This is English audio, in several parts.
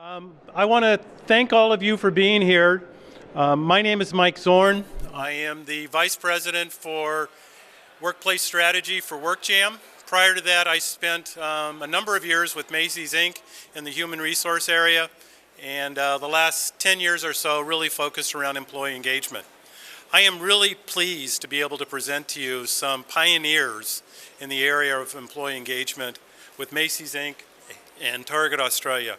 I want to thank all of you for being here. My name is Mike Zorn. I am the Vice President for Workplace Strategy for WorkJam. Prior to that, I spent a number of years with Macy's Inc. in the human resource area, and the last 10 years or so really focused around employee engagement. I am really pleased to be able to present to you some pioneers in the area of employee engagement with Macy's Inc. and Target Australia.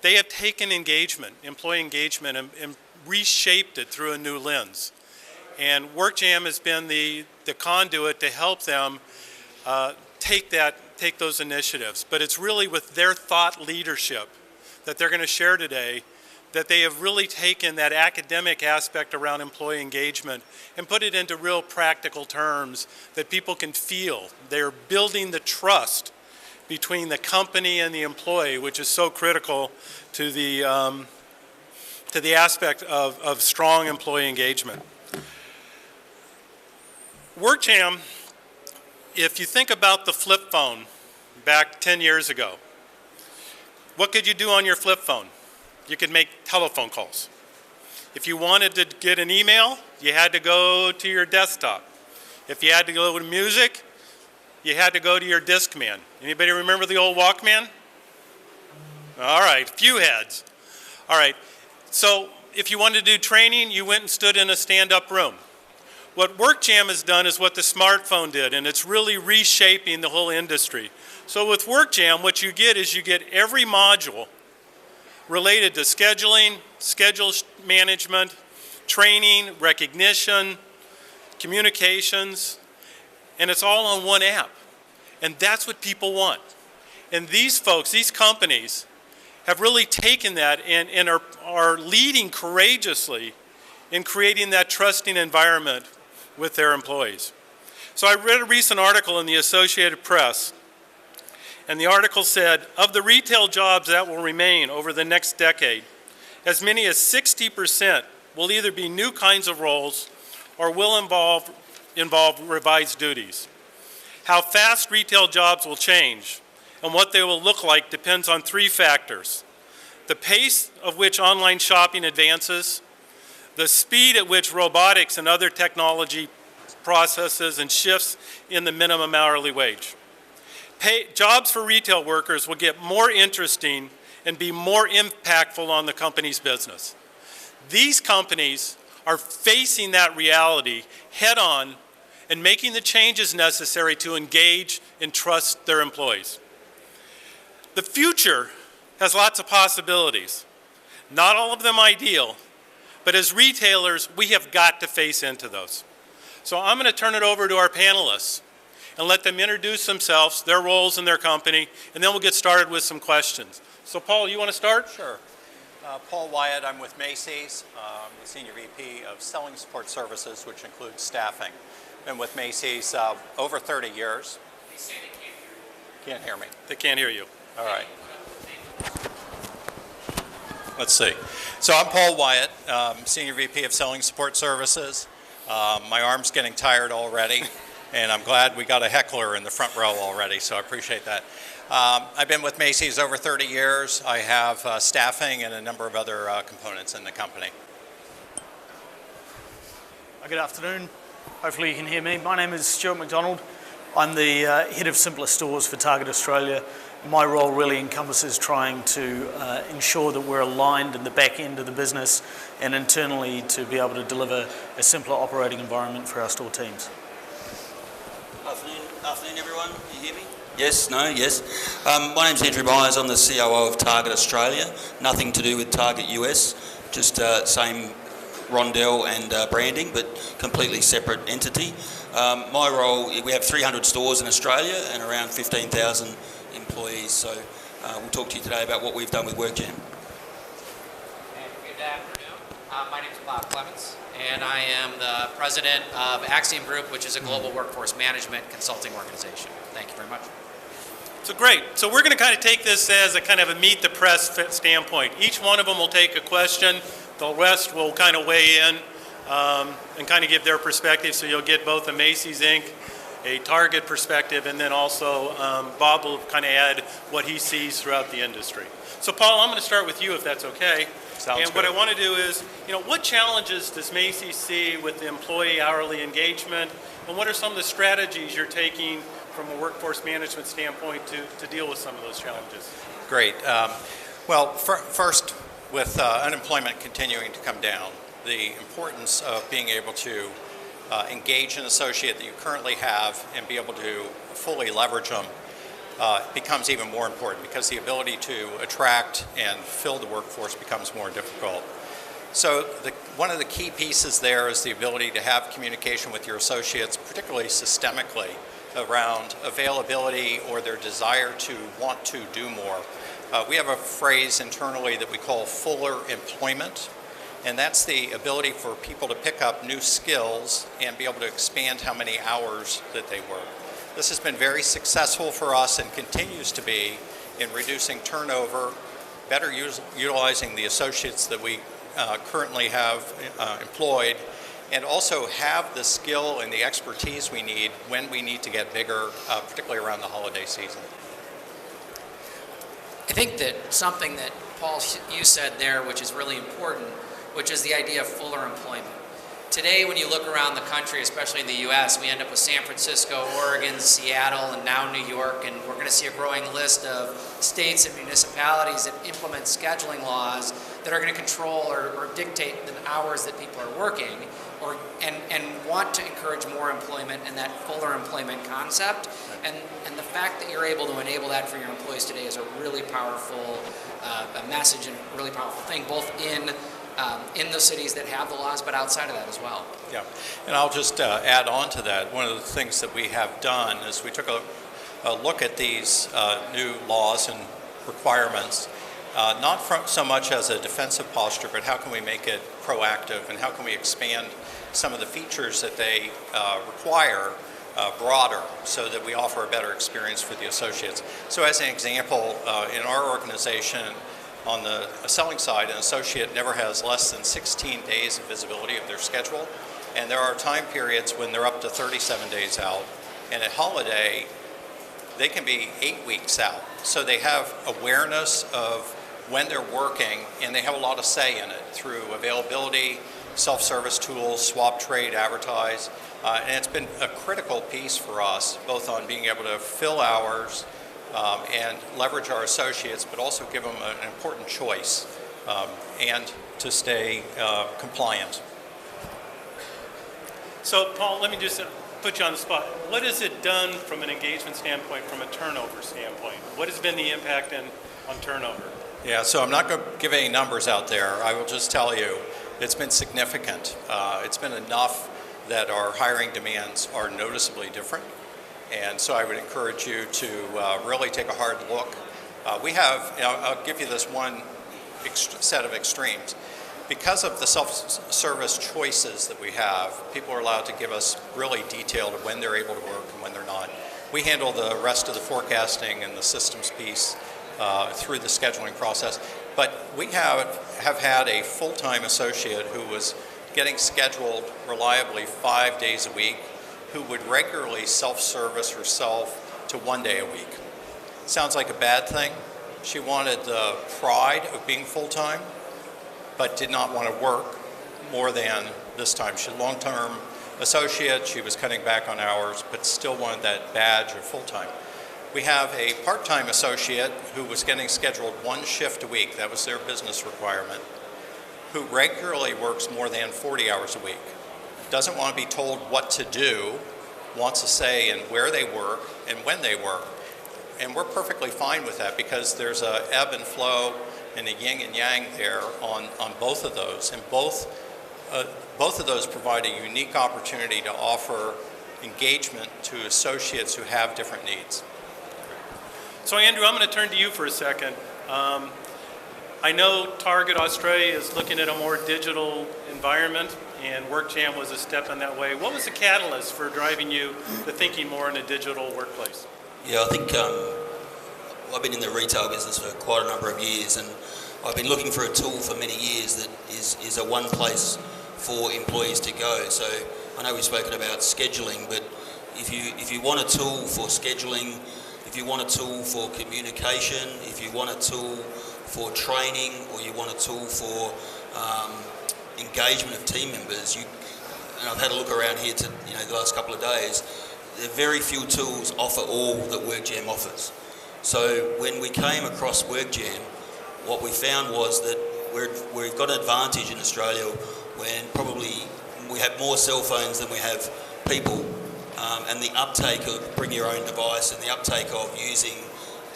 They have taken employee engagement, and reshaped it through a new lens. And WorkJam has been the conduit to help them take those initiatives. But it's really with their thought leadership that they're going to share today that they have really taken that academic aspect around employee engagement and put it into real practical terms that people can feel. They're building the trust between the company and the employee, which is so critical to the aspect of strong employee engagement. WorkJam, if you think about the flip phone back 10 years ago, what could you do on your flip phone? You could make telephone calls. If you wanted to get an email, you had to go to your desktop. If you had to go to music, you had to go to your Discman. Anybody remember the old Walkman? All right, few heads. All right, so if you wanted to do training, you went and stood in a stand-up room. What WorkJam has done is what the smartphone did, and it's really reshaping the whole industry. So with WorkJam, what you get is you get every module related to scheduling, schedule management, training, recognition, communications, and it's all on one app. And that's what people want. And these folks, these companies, have really taken that and are leading courageously in creating that trusting environment with their employees. So I read a recent article in the Associated Press, and the article said, of the retail jobs that will remain over the next decade, as many as 60% will either be new kinds of roles or will involve revised duties. How fast retail jobs will change and what they will look like depends on three factors: the pace of which online shopping advances, the speed at which robotics and other technology processes and shifts in the minimum hourly wage. Jobs for retail workers will get more interesting and be more impactful on the company's business. These companies are facing that reality head on and making the changes necessary to engage and trust their employees. The future has lots of possibilities. Not all of them ideal, but as retailers, we have got to face into those. So I'm going to turn it over to our panelists and let them introduce themselves, their roles in their company, and then we'll get started with some questions. So Paul, you want to start? Sure. Paul Wyatt, I'm with Macy's. I'm the Senior VP of Selling Support Services, which includes staffing. Been with Macy's over 30 years. They say they Can't hear me. They can't hear you. All right. Let's see. So I'm Paul Wyatt, Senior VP of Selling Support Services. My arm's getting tired already, and I'm glad we got a heckler in the front row already, so I appreciate that. I've been with Macy's over 30 years. I have staffing and a number of other components in the company. Good afternoon. Hopefully you can hear me. My name is Stuart Mcdonald. I'm the head of Simpler Stores for Target Australia. My role really encompasses trying to ensure that we're aligned in the back end of the business and internally to be able to deliver a simpler operating environment for our store teams. Afternoon everyone. Can you hear me? Yes, no, yes. My name's Andrew Myers. I'm the COO of Target Australia. Nothing to do with Target US, just same Rondell and branding, but completely separate entity. My role, we have 300 stores in Australia and around 15,000 employees, so we'll talk to you today about what we've done with WorkJam. Good afternoon. My name is Bob Clements, and I am the president of Axsium Group, which is a global workforce management consulting organization. Thank you very much. So great. So we're going to kind of take this as a kind of a meet the press standpoint. Each one of them will take a question. The rest will kind of weigh in and kind of give their perspective. So you'll get both a Macy's Inc., a Target perspective, and then also Bob will kind of add what he sees throughout the industry. So Paul, I'm going to start with you if that's okay. Sounds and what good. I want to do is, what challenges does Macy see with the employee hourly engagement, and what are some of the strategies you're taking from a workforce management standpoint to deal with some of those challenges? Great. Well, first, with unemployment continuing to come down, the importance of being able to engage an associate that you currently have and be able to fully leverage them becomes even more important, because the ability to attract and fill the workforce becomes more difficult. So one of the key pieces there is the ability to have communication with your associates, particularly systemically, around availability or their desire to want to do more. We have a phrase internally that we call fuller employment, and that's the ability for people to pick up new skills and be able to expand how many hours that they work. This has been very successful for us and continues to be in reducing turnover, better utilizing the associates that we currently have employed, and also have the skill and the expertise we need when we need to get bigger, particularly around the holiday season. I think that something that, Paul, you said there, which is really important, which is the idea of fuller employment. Today, when you look around the country, especially in the U.S., we end up with San Francisco, Oregon, Seattle, and now New York, and we're going to see a growing list of states and municipalities that implement scheduling laws that are going to control or dictate the hours that people are working, and want to encourage more employment and that fuller employment concept. And the fact that you're able to enable that for your employees today is a really powerful message and a really powerful thing, both in the cities that have the laws, but outside of that as well. Yeah, and I'll just add on to that. One of the things that we have done is we took a look at these new laws and requirements, not so much as a defensive posture, but how can we make it proactive, and how can we expand some of the features that they require broader, so that we offer a better experience for the associates. So as an example, in our organization, on the selling side, an associate never has less than 16 days of visibility of their schedule, and there are time periods when they're up to 37 days out, and at holiday, they can be 8 weeks out. So they have awareness of when they're working, and they have a lot of say in it through availability, self-service tools, swap trade, advertise, and it's been a critical piece for us, both on being able to fill hours and leverage our associates, but also give them an important choice and to stay compliant. So Paul, let me just put you on the spot. What has it done from an engagement standpoint, from a turnover standpoint? What has been the impact on turnover? Yeah, so I'm not going to give any numbers out there. I will just tell you it's been significant. It's been enough that our hiring demands are noticeably different. And so I would encourage you to really take a hard look. We have, I'll give you this one set of extremes. Because of the self-service choices that we have, people are allowed to give us really detailed when they're able to work and when they're not. We handle the rest of the forecasting and the systems piece through the scheduling process. But we have had a full-time associate who was getting scheduled reliably 5 days a week, who would regularly self-service herself to 1 day a week. Sounds like a bad thing. She wanted the pride of being full-time, but did not want to work more than this time. She's a long-term associate. She was cutting back on hours, but still wanted that badge of full-time. We have a part-time associate who was getting scheduled 1 shift a week. That was their business requirement, who regularly works more than 40 hours a week. Doesn't want to be told what to do, wants a say in where they work and when they work. And we're perfectly fine with that, because there's a ebb and flow and a yin and yang there on both of those. And both of those provide a unique opportunity to offer engagement to associates who have different needs. So Andrew, I'm going to turn to you for a second. I know Target Australia is looking at a more digital environment, and WorkJam was a step in that way. What was the catalyst for driving you to thinking more in a digital workplace? Yeah, I think I've been in the retail business for quite a number of years, and I've been looking for a tool for many years that is a one place for employees to go. So I know we've spoken about scheduling, but if you want a tool for scheduling, if you want a tool for communication, if you want a tool for training or you want a tool for engagement of team members, and I've had a look around here to the last couple of days, there are very few tools offer all that WorkJam offers. So when we came across WorkJam, what we found was that we've got an advantage in Australia when probably we have more cell phones than we have people, and the uptake of bring your own device and the uptake of using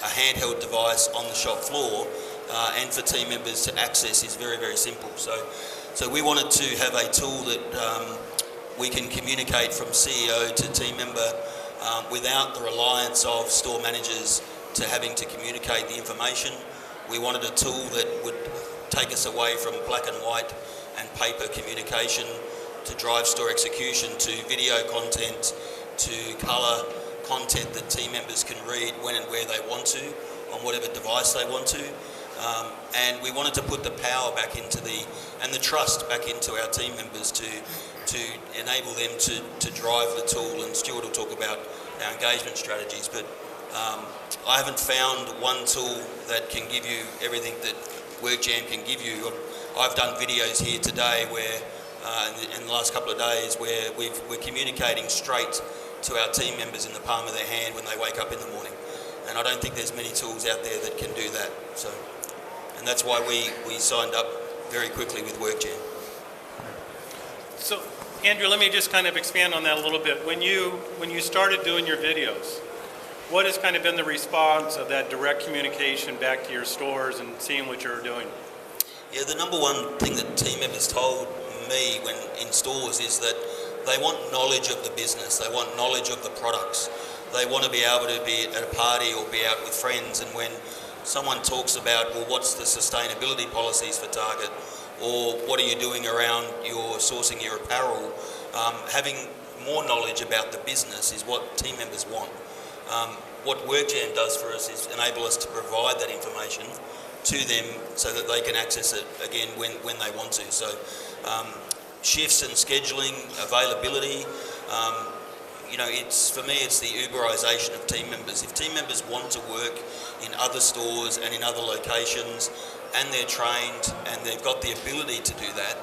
a handheld device on the shop floor and for team members to access is very, very simple. So we wanted to have a tool that we can communicate from CEO to team member without the reliance of store managers to having to communicate the information. We wanted a tool that would take us away from black and white and paper communication to drive store execution, to video content, to colour content that team members can read when and where they want to, on whatever device they want to. And we wanted to put the power back into and the trust back into our team members to enable them to drive the tool, and Stuart will talk about our engagement strategies, but I haven't found one tool that can give you everything that WorkJam can give you. I've done videos here today where, in the last couple of days, where we're communicating straight to our team members in the palm of their hand when they wake up in the morning. And I don't think there's many tools out there that can do that. And that's why we signed up very quickly with WorkJam. So, Andrew, let me just kind of expand on that a little bit. When you started doing your videos, what has kind of been the response of that direct communication back to your stores and seeing what you're doing? Yeah, the number one thing that team members told me when in stores is that they want knowledge of the business, they want knowledge of the products, they want to be able to be at a party or be out with friends, and when someone talks about, well, what's the sustainability policies for Target, or what are you doing around your sourcing your apparel, having more knowledge about the business is what team members want. What WorkJam does for us is enable us to provide that information to them so that they can access it again when they want to. So shifts and scheduling, availability, for me it's the Uberization of team members. If team members want to work in other stores and in other locations and they're trained and they've got the ability to do that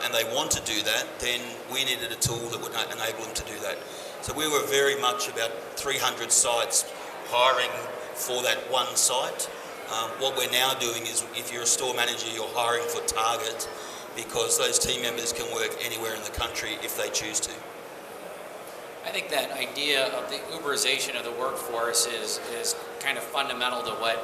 and they want to do that, then we needed a tool that would enable them to do that. So we were very much about 300 sites hiring for that one site. What we're now doing is, if you're a store manager, you're hiring for Target, because those team members can work anywhere in the country if they choose to. I think that idea of the Uberization of the workforce is kind of fundamental to what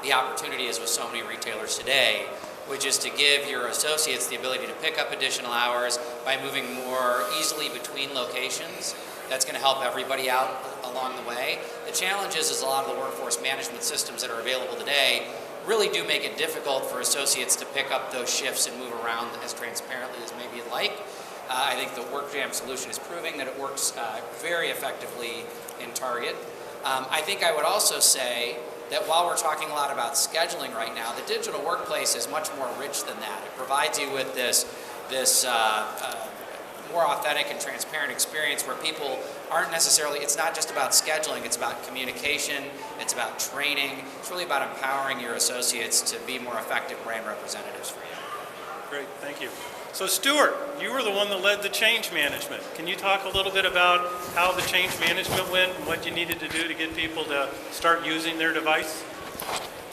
the opportunity is with so many retailers today, which is to give your associates the ability to pick up additional hours by moving more easily between locations. That's going to help everybody out along the way. The challenge is a lot of the workforce management systems that are available today really do make it difficult for associates to pick up those shifts and move around as transparently as maybe you'd like. I think the WorkJam solution is proving that it works very effectively in Target. I think I would also say that while we're talking a lot about scheduling right now, the digital workplace is much more rich than that. It provides you with this more authentic and transparent experience where people aren't necessarily, it's not just about scheduling, it's about communication, it's about training, it's really about empowering your associates to be more effective brand representatives for you. Great, thank you. So Stuart, you were the one that led the change management. Can you talk a little bit about how the change management went and what you needed to do to get people to start using their device?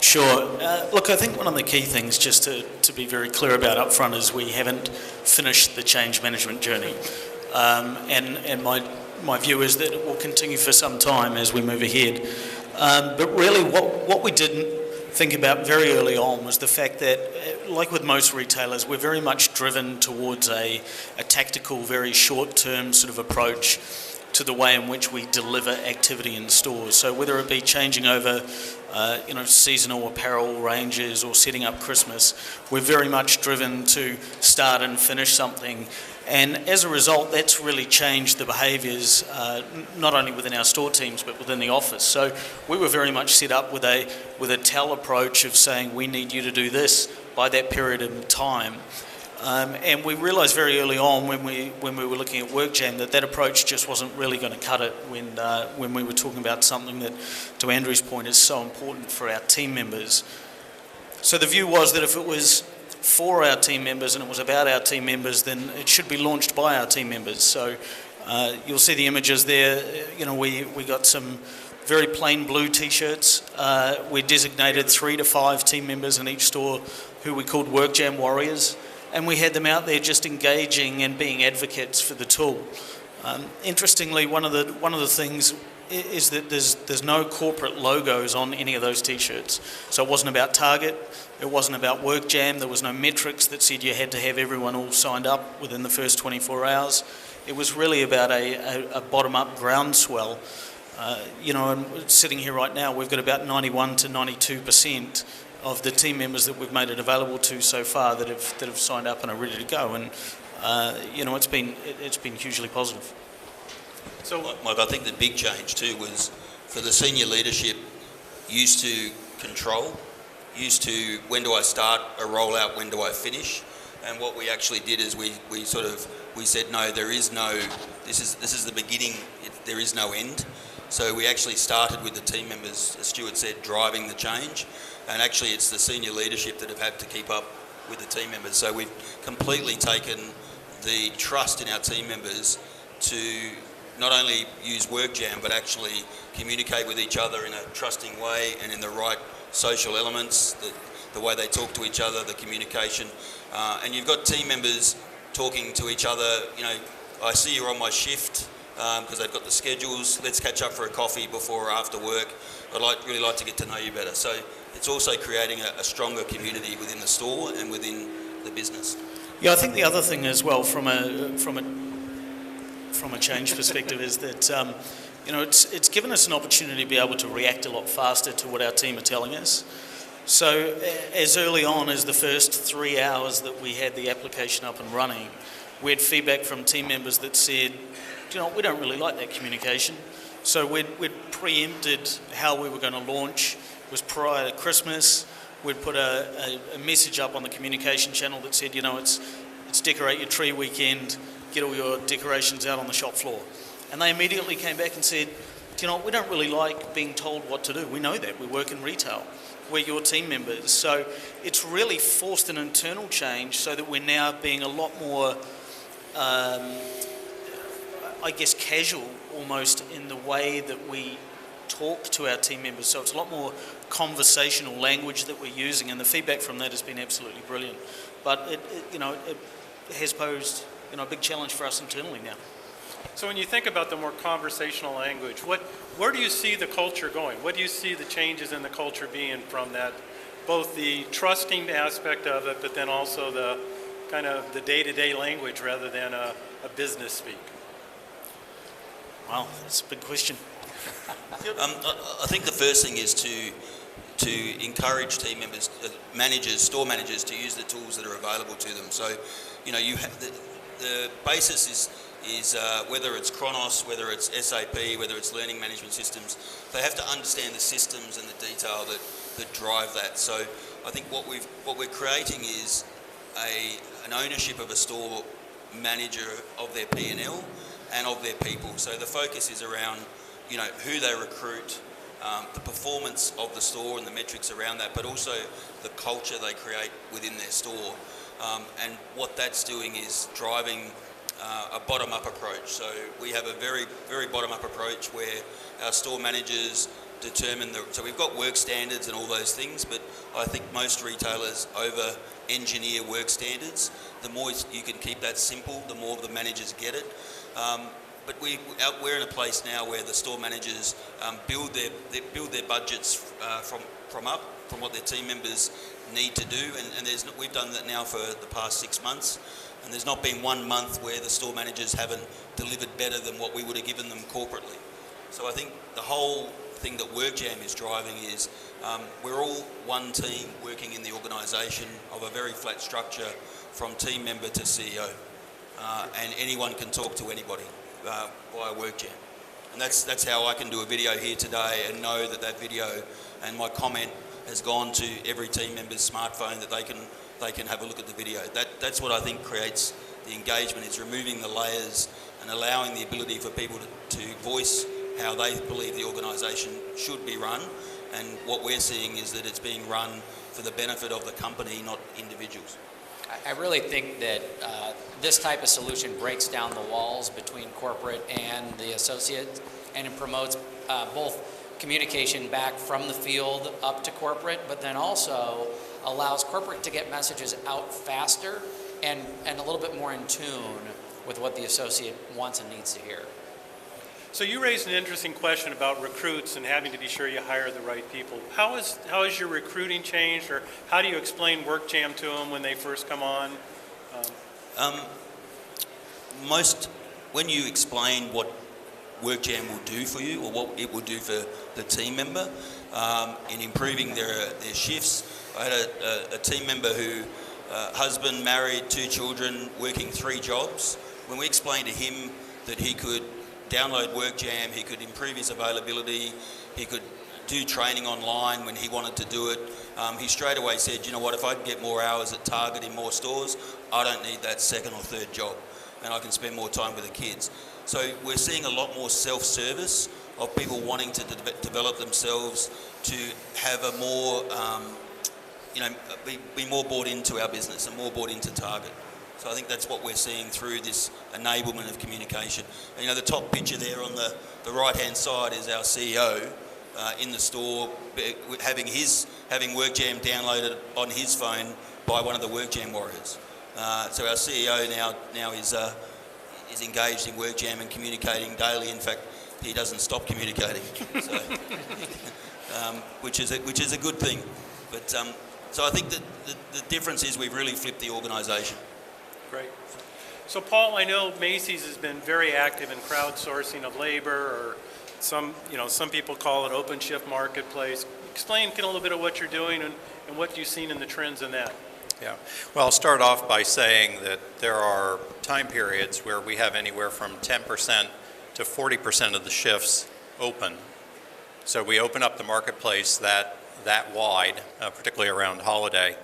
Sure. Look, I think one of the key things, just to be very clear about up front, is we haven't finished the change management journey. And my view is that it will continue for some time as we move ahead. But really what we didn't think about very early on was the fact that, like with most retailers, we're very much driven towards a tactical, very short-term sort of approach to the way in which we deliver activity in stores. So whether it be changing over seasonal apparel ranges or setting up Christmas, we're very much driven to start and finish something. And as a result, that's really changed the behaviours, not only within our store teams, but within the office. So we were very much set up with a tell approach of saying, we need you to do this by that period of time. And we realised very early on when we were looking at WorkJam that approach just wasn't really going to cut it when we were talking about something that, to Andrew's point, is so important for our team members. So the view was that if it was for our team members and it was about our team members, then it should be launched by our team members. So you'll see the images there. You know, we got some very plain blue t-shirts. We designated 3 to 5 team members in each store who we called WorkJam warriors, and we had them out there just engaging and being advocates for the tool. Interestingly, one of the things is that there's no corporate logos on any of those t-shirts. So it wasn't about Target, it wasn't about WorkJam, there was no metrics that said you had to have everyone all signed up within the first 24 hours. It was really about a bottom-up groundswell. You know, and sitting here right now, we've got about 91 to 92% of the team members that we've made it available to so far that have signed up and are ready to go. And you know, it's been hugely positive. So, Mike, I think the big change too was for the senior leadership used to control, used to when do I start a rollout, when do I finish, and what we actually did is we said no, there is no, this is the beginning, there is no end. So we actually started with the team members, as Stuart said, driving the change, and actually it's the senior leadership that have had to keep up with the team members. So we've completely taken the trust in our team members to not only use WorkJam but actually communicate with each other in a trusting way and in the right social elements, the way they talk to each other, the communication. And you've got team members talking to each other, you know, I see you're on my shift because they've got the schedules, let's catch up for a coffee before or after work. I'd really like to get to know you better. So it's also creating a stronger community within the store and within the business. Yeah, I think the other thing as well from a change perspective is that you know, it's given us an opportunity to be able to react a lot faster to what our team are telling us. So as early on as the first 3 hours that we had the application up and running, we had feedback from team members that said, you know, we don't really like that communication. So we'd preempted how we were going to launch. It was prior to Christmas. We'd put a message up on the communication channel that said, you know, it's decorate your tree weekend, get all your decorations out on the shop floor. And they immediately came back and said, you know, we don't really like being told what to do. We know that. We work in retail. We're your team members. So it's really forced an internal change so that we're now being a lot more, I guess, casual almost in the way that we talk to our team members. So it's a lot more conversational language that we're using, and the feedback from that has been absolutely brilliant. But it has posed, you know, a big challenge for us internally now. So when you think about the more conversational language, where do you see the culture going? What do you see the changes in the culture being from that, both the trusting aspect of it, but then also the kind of the day-to-day language rather than a business speak? Wow, that's a big question. I think the first thing is to encourage team members, managers, store managers, to use the tools that are available to them. So, you know, you have the basis is whether it's Kronos, whether it's SAP, whether it's learning management systems, they have to understand the systems and the detail that drive that. So I think what we're creating is an ownership of a store manager of their P&L and of their people. So the focus is around, you know, who they recruit, the performance of the store and the metrics around that, but also the culture they create within their store. And what that's doing is driving a bottom-up approach. So we have a very, very bottom-up approach where our store managers determine so we've got work standards and all those things, but I think most retailers over-engineer work standards. The more you can keep that simple, the more the managers get it. But we're in a place now where the store managers build their budgets from what their team members need to do, and we've done that now for the past 6 months, and there's not been 1 month where the store managers haven't delivered better than what we would have given them corporately. So I think the whole thing that WorkJam is driving is we're all one team working in the organisation of a very flat structure from team member to CEO, and anyone can talk to anybody via WorkJam. And that's how I can do a video here today and know that video and my comment has gone to every team member's smartphone, that they can have a look at the video. That's what I think creates the engagement, is removing the layers and allowing the ability for people to voice how they believe the organisation should be run, and what we're seeing is that it's being run for the benefit of the company, not individuals. I really think that this type of solution breaks down the walls between corporate and the associates, and it promotes both communication back from the field up to corporate, but then also allows corporate to get messages out faster and a little bit more in tune with what the associate wants and needs to hear. So you raised an interesting question about recruits and having to be sure you hire the right people. How has your recruiting changed, or how do you explain WorkJam to them when they first come on? When you explain what WorkJam will do for you, or what it will do for the team member in improving their shifts. I had a team member who, husband, married, 2 children, working 3 jobs. When we explained to him that he could download WorkJam, he could improve his availability, he could do training online when he wanted to do it, he straight away said, you know what, if I can get more hours at Target in more stores, I don't need that 2nd or 3rd job, and I can spend more time with the kids. So we're seeing a lot more self-service of people wanting to develop themselves to have a more, be more bought into our business and more bought into Target. So I think that's what we're seeing through this enablement of communication. You know, the top picture there on the right-hand side is our CEO in the store having WorkJam downloaded on his phone by one of the WorkJam warriors. So our CEO now is engaged in WorkJam and communicating daily. In fact, he doesn't stop communicating, so, which is a good thing. But so I think that the difference is we've really flipped the organisation. Great. So Paul, I know Macy's has been very active in crowdsourcing of labor, or some people call it open shift marketplace. Explain a little bit of what you're doing and what you've seen in the trends in that. Yeah. Well, I'll start off by saying that there are time periods where we have anywhere from 10% to 40% of the shifts open. So we open up the marketplace that wide, particularly around holiday.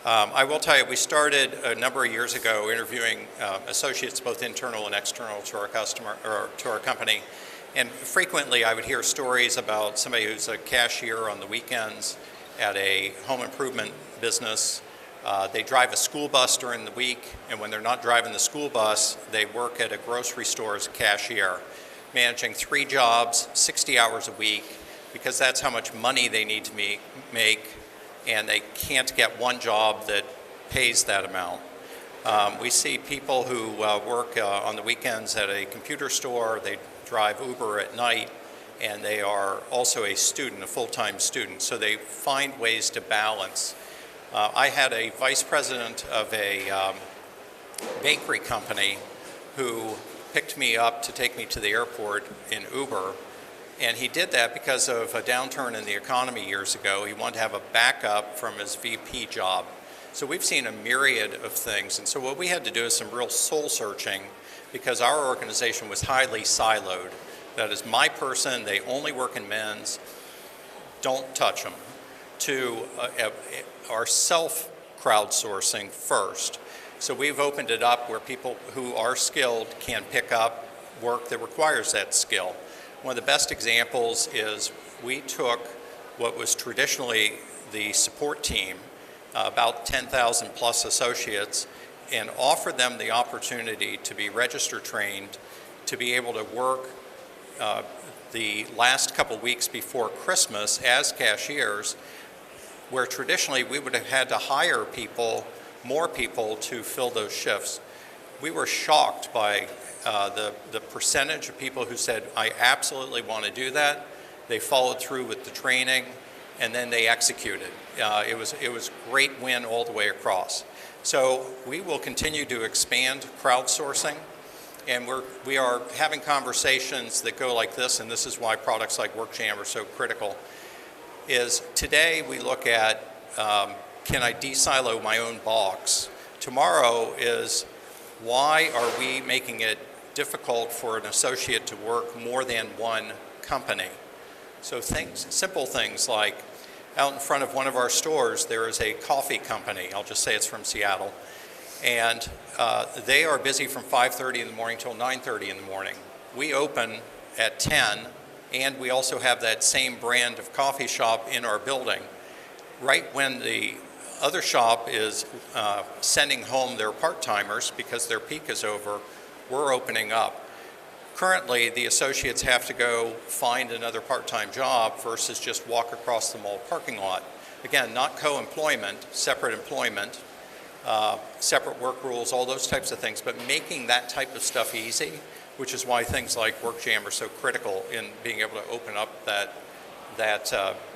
I will tell you, we started a number of years ago interviewing associates, both internal and external, to our customer or to our company. And frequently I would hear stories about somebody who's a cashier on the weekends at a home improvement business. They drive a school bus during the week, and when they're not driving the school bus, they work at a grocery store as a cashier, managing 3 jobs, 60 hours a week, because that's how much money they need to make, and they can't get one job that pays that amount. We see people who work on the weekends at a computer store, they drive Uber at night, and they are also a student, a full-time student, so they find ways to balance. I had a vice president of a bakery company who picked me up to take me to the airport in Uber, and he did that because of a downturn in the economy years ago. He wanted to have a backup from his VP job. So we've seen a myriad of things, and so what we had to do is some real soul searching, because our organization was highly siloed. That is, my person, they only work in men's, don't touch them, to our self-crowdsourcing first. So we've opened it up where people who are skilled can pick up work that requires that skill. One of the best examples is we took what was traditionally the support team, about 10,000 plus associates, and offered them the opportunity to be register trained, to be able to work the last couple weeks before Christmas as cashiers, where traditionally we would have had to hire more people to fill those shifts. We were shocked by the percentage of people who said, I absolutely want to do that. They followed through with the training, and then they executed. It was a great win all the way across. So we will continue to expand crowdsourcing, and we are having conversations that go like this, and this is why products like WorkJam are so critical, is today we look at, can I de-silo my own box? Tomorrow is, why are we making it difficult for an associate to work more than one company? So simple things like, out in front of one of our stores, there is a coffee company. I'll just say it's from Seattle. And they are busy from 5:30 in the morning till 9:30 in the morning. We open at 10, And we also have that same brand of coffee shop in our building. Right when the other shop is sending home their part-timers because their peak is over, we're opening up. Currently, the associates have to go find another part-time job versus just walk across the mall parking lot. Again, not co-employment, separate employment, separate work rules, all those types of things, but making that type of stuff easy, which is why things like WorkJam are so critical in being able to open up that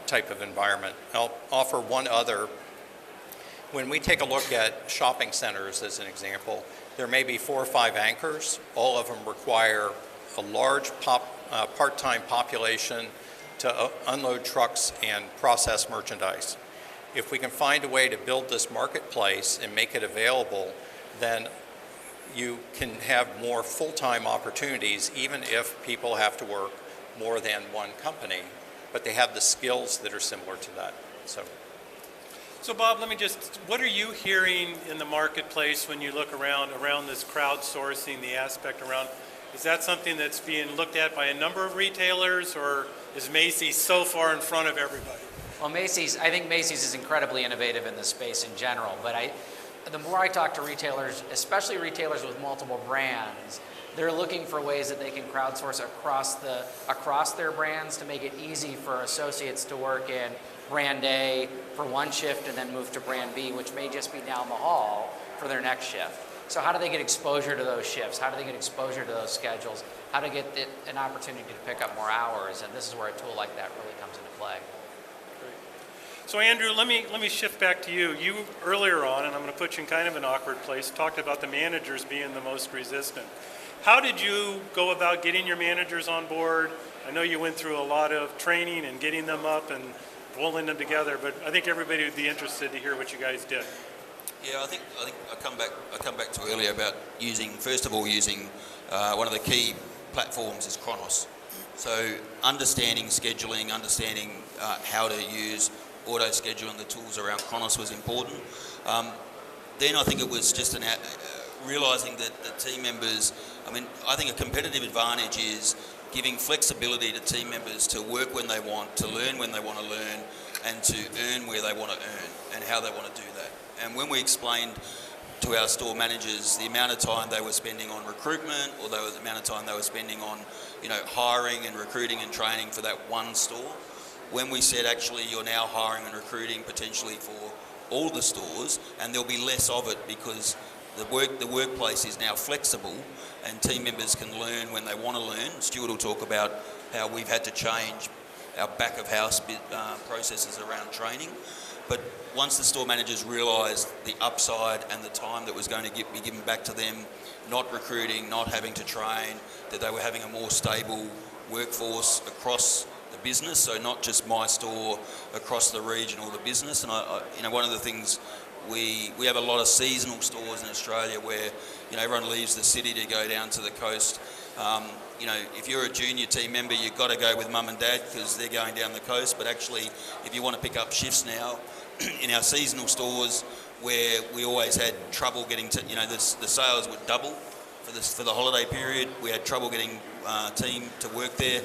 type of environment. I'll offer one other. When we take a look at shopping centers as an example, there may be 4 or 5 anchors. All of them require a large part-time population to unload trucks and process merchandise. If we can find a way to build this marketplace and make it available, then you can have more full-time opportunities even if people have to work more than one company, but they have the skills that are similar to that. So Bob, what are you hearing in the marketplace when you look around this crowdsourcing, the aspect around, is that something that's being looked at by a number of retailers, or is Macy so far in front of everybody? Well, I think Macy's is incredibly innovative in this space in general, but the more I talk to retailers, especially retailers with multiple brands, they're looking for ways that they can crowdsource across their brands to make it easy for associates to work in brand A for one shift and then move to brand B, which may just be down the hall for their next shift. So how do they get exposure to those shifts? How do they get exposure to those schedules? How to get an opportunity to pick up more hours? And this is where a tool like that really comes into play. So Andrew, let me shift back to you. You earlier on, and I'm going to put you in kind of an awkward place, talked about the managers being the most resistant. How did you go about getting your managers on board? I know you went through a lot of training and getting them up and pulling them together, but I think everybody would be interested to hear what you guys did. Yeah, I think I come back to earlier about using one of the key platforms is Chronos. So understanding scheduling, understanding how to use auto scheduling, the tools around Chronos was important. Then I think it was just realising that the team members, I think a competitive advantage is giving flexibility to team members to work when they want, to learn when they want to learn, and to earn where they want to earn and how they want to do that. And when we explained to our store managers the amount of time they were spending on recruitment, or the amount of time they were spending on, hiring and recruiting and training for that one store, when we said actually you're now hiring and recruiting potentially for all the stores, and there'll be less of it because the workplace is now flexible and team members can learn when they want to learn. Stuart will talk about how we've had to change our back of house processes around training. But once the store managers realised the upside and the time that was going to be given back to them, not recruiting, not having to train, that they were having a more stable workforce across the business, so not just my store, across the region or the business. And one of the things, we have a lot of seasonal stores in Australia where everyone leaves the city to go down to the coast. If you're a junior team member, you've got to go with mum and dad because they're going down the coast. But actually, if you want to pick up shifts now, in our seasonal stores where we always had trouble getting to, the sales would double for the holiday period. We had trouble getting team to work there.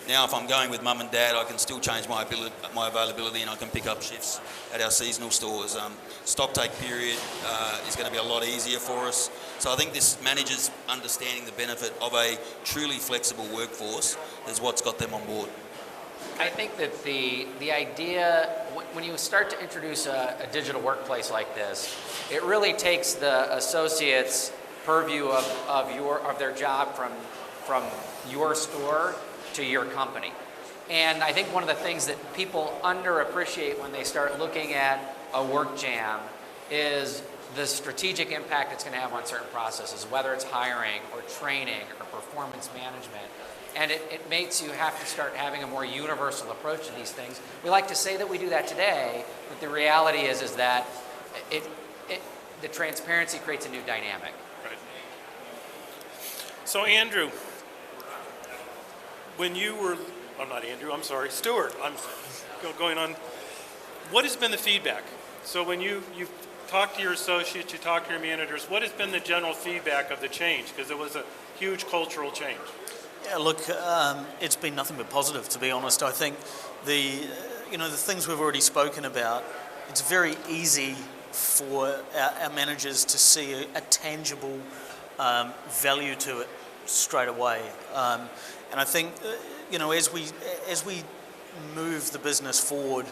Now, if I'm going with mum and dad, I can still change my availability and I can pick up shifts at our seasonal stores. Stock take period is going to be a lot easier for us. So I think this managers understanding the benefit of a truly flexible workforce is what's got them on board. I think that the idea, when you start to introduce a digital workplace like this, it really takes the associates' purview of their job from your store to your company. And I think one of the things that people underappreciate when they start looking at a WorkJam is the strategic impact it's going to have on certain processes, whether it's hiring or training or performance management. And it makes you have to start having a more universal approach to these things. We like to say that we do that today, but the reality is that the transparency creates a new dynamic. Right. So Andrew, when you were, Stuart, I'm going on, what has been the feedback? So when you've talked to your associates, you talked to your managers, what has been the general feedback of the change? Because it was a huge cultural change. Yeah, look, it's been nothing but positive, to be honest. I think the things we've already spoken about, it's very easy for our managers to see a tangible value to it straight away. And I think, as we move the business forward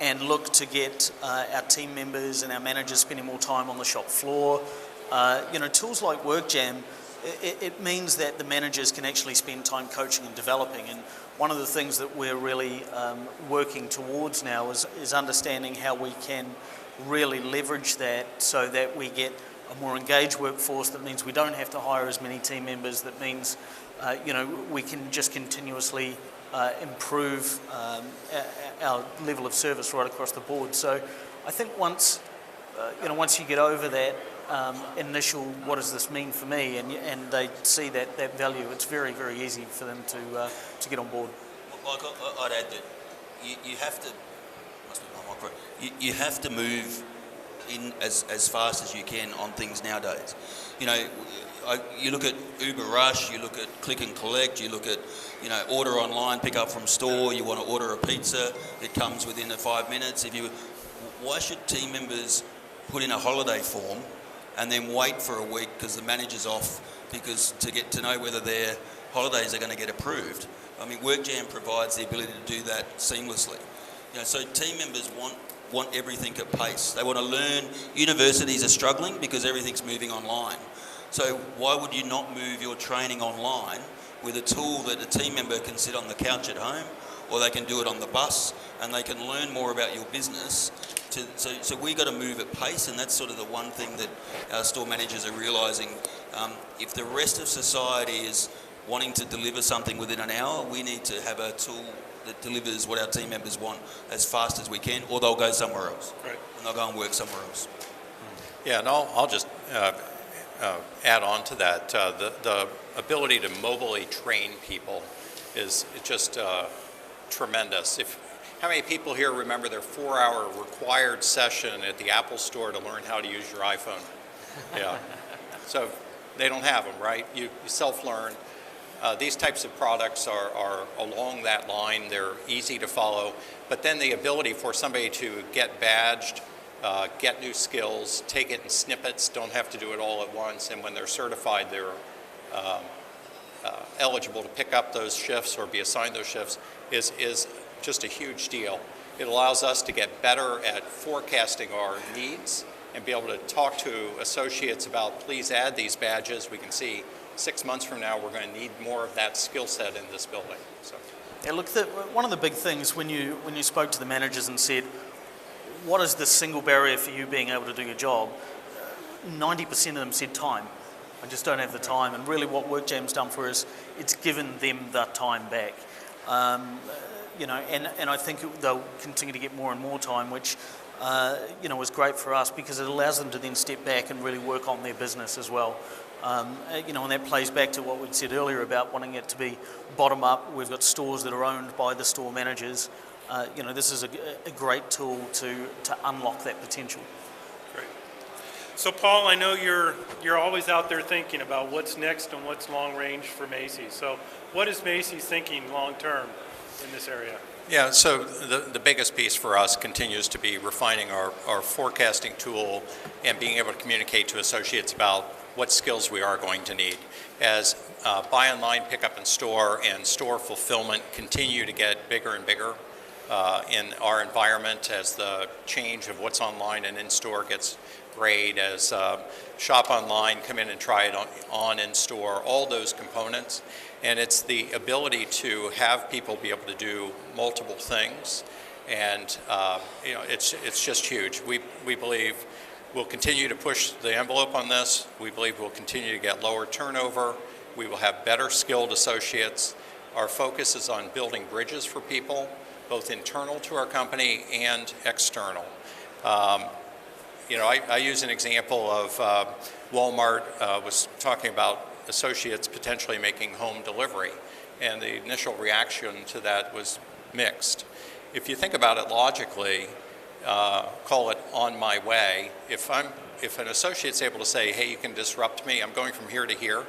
and look to get our team members and our managers spending more time on the shop floor, tools like WorkJam, it means that the managers can actually spend time coaching and developing. And one of the things that we're really working towards now is understanding how we can really leverage that so that we get a more engaged workforce. That means we don't have to hire as many team members. That means, we can just continuously improve our level of service right across the board. So I think once you get over that initial, what does this mean for me, and they see that value, it's very, very easy for them to get on board. Like I'd add that you have to, you have to move in as fast as you can on things nowadays. You look at Uber Rush, you look at Click and Collect, you look at, order online, pick up from store, you want to order a pizza, it comes within 5 minutes. Why should team members put in a holiday form and then wait for a week because the manager's off to get to know whether their holidays are going to get approved? I mean, WorkJam provides the ability to do that seamlessly. So team members want everything at pace. They want to learn. Universities are struggling because everything's moving online. So why would you not move your training online with a tool that a team member can sit on the couch at home, or they can do it on the bus, and they can learn more about your business? So we got to move at pace, and that's sort of the one thing that our store managers are realising. If the rest of society is wanting to deliver something within an hour, we need to have a tool that delivers what our team members want as fast as we can, or they'll go somewhere else. Right. And they'll go and work somewhere else. Yeah, and I'll just add on to that. The ability to mobily train people is just tremendous. How many people here remember their 4-hour required session at the Apple Store to learn how to use your iPhone? Yeah. So they don't have them, right? You self-learn. These types of products are along that line. They're easy to follow. But then the ability for somebody to get badged, get new skills, take it in snippets, don't have to do it all at once. And when they're certified, they're eligible to pick up those shifts or be assigned those shifts is just a huge deal. It allows us to get better at forecasting our needs and be able to talk to associates about, please add these badges. We can see 6 months from now we're going to need more of that skill set in this building. So. Yeah, look, one of the big things when you spoke to the managers and said, what is the single barrier for you being able to do your job? 90% of them said time. I just don't have the time. And really what WorkJam's done for us, it's given them that time back. And I think they'll continue to get more and more time, which is great for us because it allows them to then step back and really work on their business as well. And that plays back to what we'd said earlier about wanting it to be bottom up. We've got stores that are owned by the store managers. This is a great tool to unlock that potential. Great. So Paul, I know you're always out there thinking about what's next and what's long range for Macy. So what is Macy thinking long term in this area? Yeah, so the biggest piece for us continues to be refining our forecasting tool and being able to communicate to associates about what skills we are going to need. As buy online, pick up in store, and store fulfillment continue to get bigger and bigger in our environment, as the change of what's online and in store gets great, as shop online, come in and try it on in store, all those components. And it's the ability to have people be able to do multiple things, and it's just huge. We believe we'll continue to push the envelope on this. We believe we'll continue to get lower turnover. We will have better skilled associates. Our focus is on building bridges for people, both internal to our company and external. I use an example of Walmart was talking about associates potentially making home delivery, and the initial reaction to that was mixed. If you think about it logically, call it on my way. If an associate's able to say, hey, you can disrupt me, I'm going from here to here,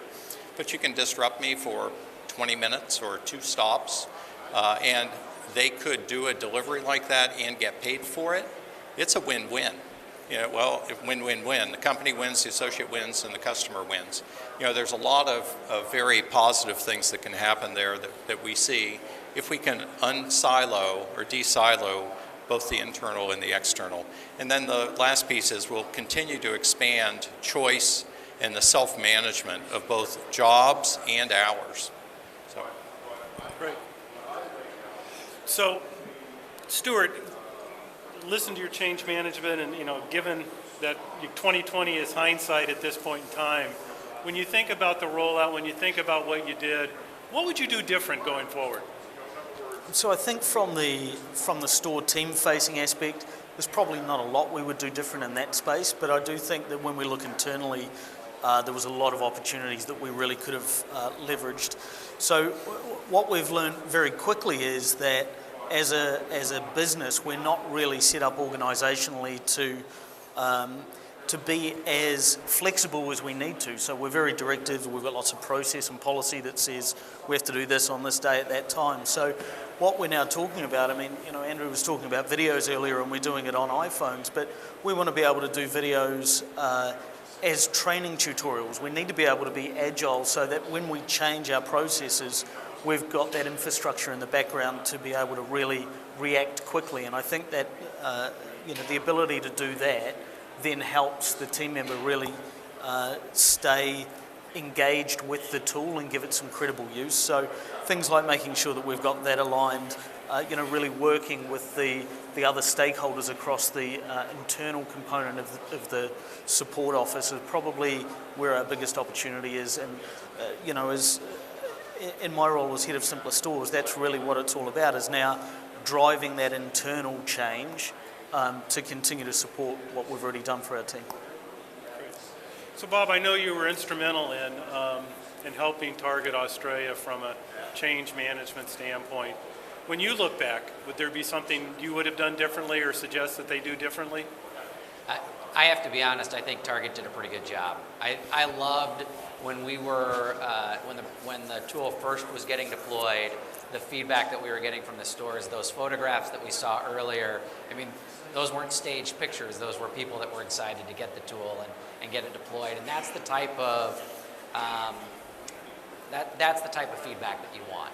but you can disrupt me for 20 minutes or 2 stops, and they could do a delivery like that and get paid for it, it's a win-win. Well, win-win-win. The company wins, the associate wins, and the customer wins. There's a lot of very positive things that can happen there that we see if we can unsilo or de-silo both the internal and the external. And then the last piece is we'll continue to expand choice and the self-management of both jobs and hours. So. Great. So, Stuart, listen to your change management, and given that 2020 is hindsight at this point in time, when you think about the rollout, when you think about what you did, what would you do different going forward? So I think from the store team-facing aspect, there's probably not a lot we would do different in that space, but I do think that when we look internally, there was a lot of opportunities that we really could have leveraged. So what we've learned very quickly is that as a business, we're not really set up organisationally to be as flexible as we need to. So we're very directive. We've got lots of process and policy that says we have to do this on this day at that time. So what we're now talking about, Andrew was talking about videos earlier, and we're doing it on iPhones, but we want to be able to do videos as training tutorials. We need to be able to be agile so that when we change our processes, we've got that infrastructure in the background to be able to really react quickly. And I think that the ability to do that then helps the team member really stay engaged with the tool and give it some credible use. So things like making sure that we've got that aligned, really working with the other stakeholders across the internal component of the support office is probably where our biggest opportunity is. And as in my role as head of Simpler Stores, that's really what it's all about, is now driving that internal change to continue to support what we've already done for our team. So Bob, I know you were instrumental in helping target Australia from a change management standpoint. When you look back, would there be something you would have done differently or suggest that they do differently? I have to be honest, I think Target did a pretty good job. I loved when we were, when the tool first was getting deployed, the feedback that we were getting from the stores, those photographs that we saw earlier, those weren't staged pictures, those were people that were excited to get the tool and get it deployed. And that's the type of, that's the type of feedback that you want.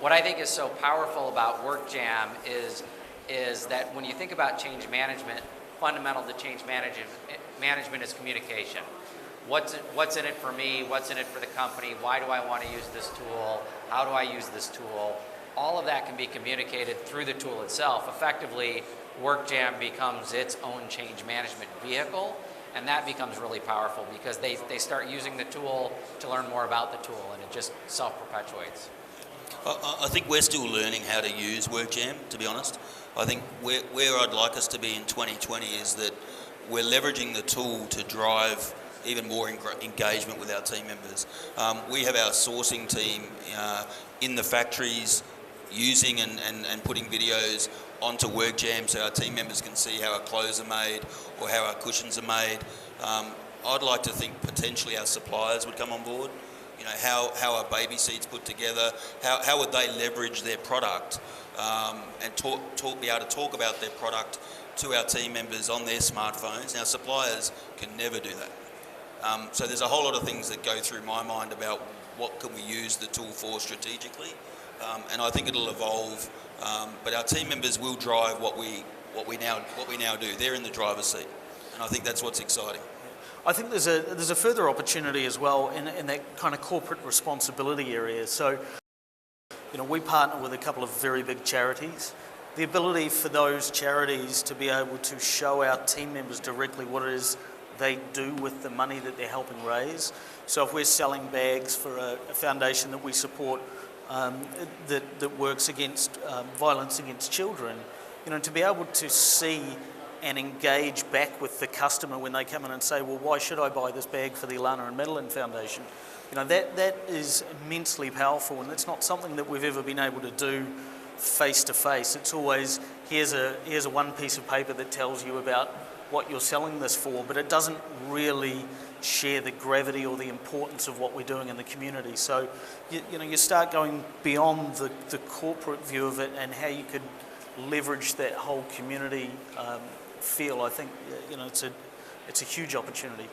What I think is so powerful about WorkJam is that when you think about change management, fundamental to change management is communication. What's in it for me? What's in it for the company? Why do I want to use this tool? How do I use this tool? All of that can be communicated through the tool itself. Effectively, WorkJam becomes its own change management vehicle, and that becomes really powerful because they start using the tool to learn more about the tool, and it just self-perpetuates. I think we're still learning how to use WorkJam, to be honest. I think where I'd like us to be in 2020 is that we're leveraging the tool to drive even more engagement with our team members. We have our sourcing team in the factories using and putting videos onto WorkJam so our team members can see how our clothes are made or how our cushions are made. I'd like to think potentially our suppliers would come on board. How are baby seats put together? How would they leverage their product and be able to talk about their product to our team members on their smartphones? Now, suppliers can never do that. So there's a whole lot of things that go through my mind about what can we use the tool for strategically, and I think it'll evolve. But our team members will drive what we now do. They're in the driver's seat, and I think that's what's exciting. I think there's a further opportunity as well in that kind of corporate responsibility area. So, we partner with a couple of very big charities. The ability for those charities to be able to show our team members directly what it is they do with the money that they're helping raise. So if we're selling bags for a foundation that we support that works against violence against children, to be able to see and engage back with the customer when they come in and say, well, why should I buy this bag for the Alana and Madeline Foundation? That is immensely powerful, and it's not something that we've ever been able to do face to face. It's always, here's a one piece of paper that tells you about what you're selling this for, but it doesn't really share the gravity or the importance of what we're doing in the community. So, you start going beyond the corporate view of it and how you could leverage that whole community feel. I think, it's a huge opportunity.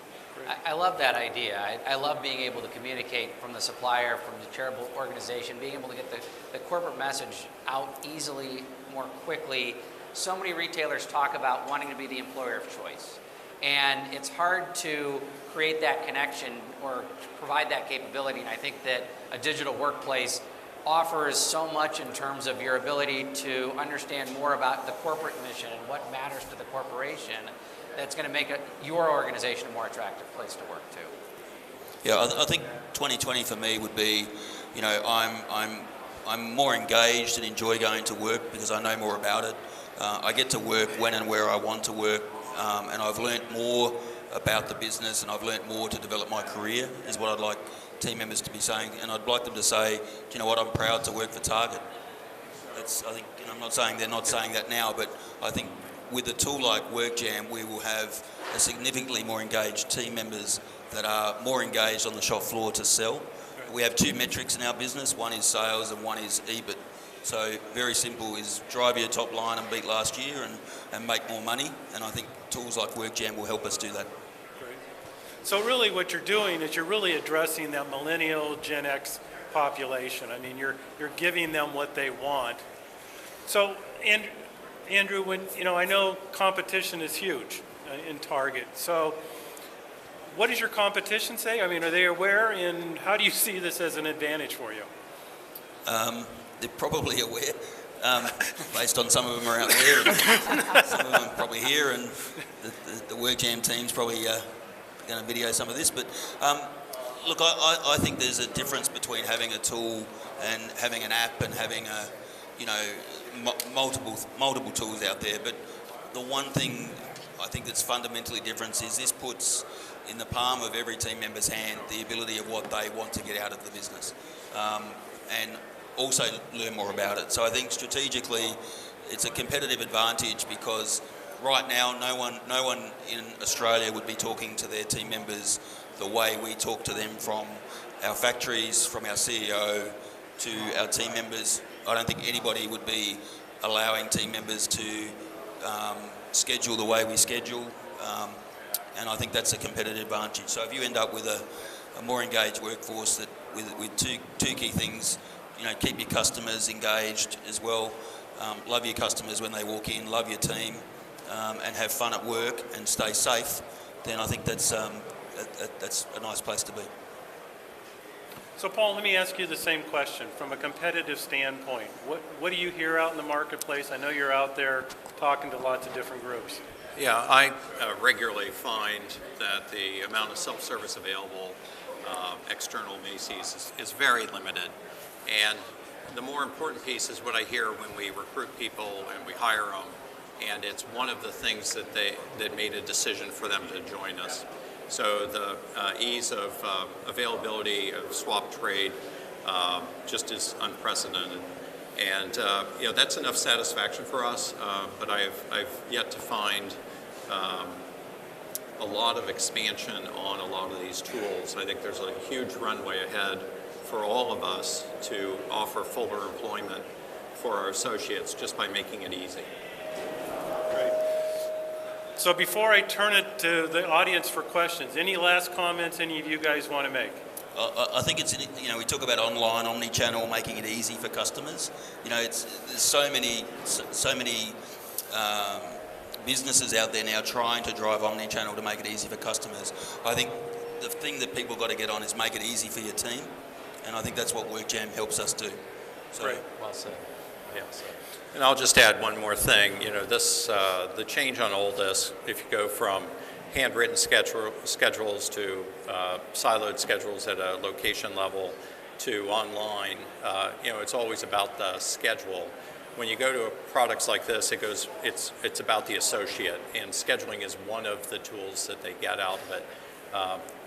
I love that idea. I love being able to communicate from the supplier, from the charitable organization, being able to get the corporate message out easily, more quickly. So many retailers talk about wanting to be the employer of choice. And it's hard to create that connection or provide that capability. And I think that a digital workplace offers so much in terms of your ability to understand more about the corporate mission and what matters to the corporation. That's going to make your organization a more attractive place to work too. Yeah, I think 2020 for me would be, I'm more engaged and enjoy going to work because I know more about it. I get to work when and where I want to work, and I've learnt more about the business, and I've learnt more to develop my career, is what I'd like team members to be saying. And I'd like them to say, do you know what, I'm proud to work for Target. I think, I'm not saying they're not saying that now, but I think with a tool like WorkJam, we will have a significantly more engaged team members that are more engaged on the shop floor to sell. We have two metrics in our business. One is sales and one is EBIT. So very simple is drive your top line and beat last year and make more money. And I think tools like WorkJam will help us do that. Great. So really what you're doing is you're really addressing that millennial Gen X population. I mean, you're giving them what they want. So, Andrew, when I know competition is huge in Target. So, what does your competition say? I mean, are they aware, and how do you see this as an advantage for you? They're probably aware, based on some of them are out there, and some of them are probably here, and the WorkJam team's probably going to video some of this. But look, I think there's a difference between having a tool and having an app and having multiple tools out there. But the one thing I think that's fundamentally different is this puts in the palm of every team member's hand the ability of what they want to get out of the business, and also learn more about it. So I think strategically it's a competitive advantage because right now no one in Australia would be talking to their team members the way we talk to them, from our factories, from our CEO to our team members. I don't think anybody would be allowing team members to schedule the way we schedule, and I think that's a competitive advantage. So if you end up with a more engaged workforce that with two key things, keep your customers engaged as well, love your customers when they walk in, love your team, and have fun at work and stay safe, then I think that's a nice place to be. So, Paul, let me ask you the same question from a competitive standpoint. What do you hear out in the marketplace? I know you're out there talking to lots of different groups. Yeah, I regularly find that the amount of self-service available, external Macy's, is very limited. And the more important piece is what I hear when we recruit people and we hire them, and it's one of the things that made a decision for them to join us. So the ease of availability of swap trade just is unprecedented, and that's enough satisfaction for us. But I've yet to find a lot of expansion on a lot of these tools. I think there's a huge runway ahead for all of us to offer fuller employment for our associates just by making it easy. Great. So before I turn it to the audience for questions, any last comments any of you guys want to make? I think it's, we talk about online, omni-channel, making it easy for customers. There's so many businesses out there now trying to drive omni-channel to make it easy for customers. I think the thing that people got to get on is make it easy for your team, and I think that's what WorkJam helps us do. So, Great. Well said. Yeah. And I'll just add one more thing. The change on all this, if you go from handwritten schedules to siloed schedules at a location level to online, it's always about the schedule. When you go to products like this, it's about the associate, and scheduling is one of the tools that they get out of it.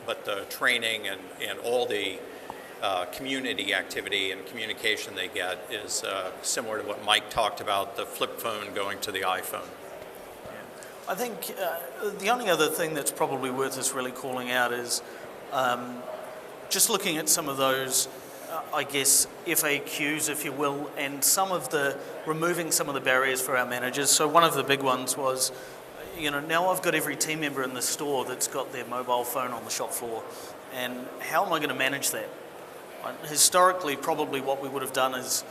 But the training and all the community activity and communication they get is similar to what Mike talked about, the flip phone going to the iPhone. I think the only other thing that's probably worth us really calling out is just looking at some of those, I guess, FAQs, if you will, and removing some of the barriers for our managers. So one of the big ones was, now I've got every team member in the store that's got their mobile phone on the shop floor, and how am I going to manage that? Historically, probably what we would have done as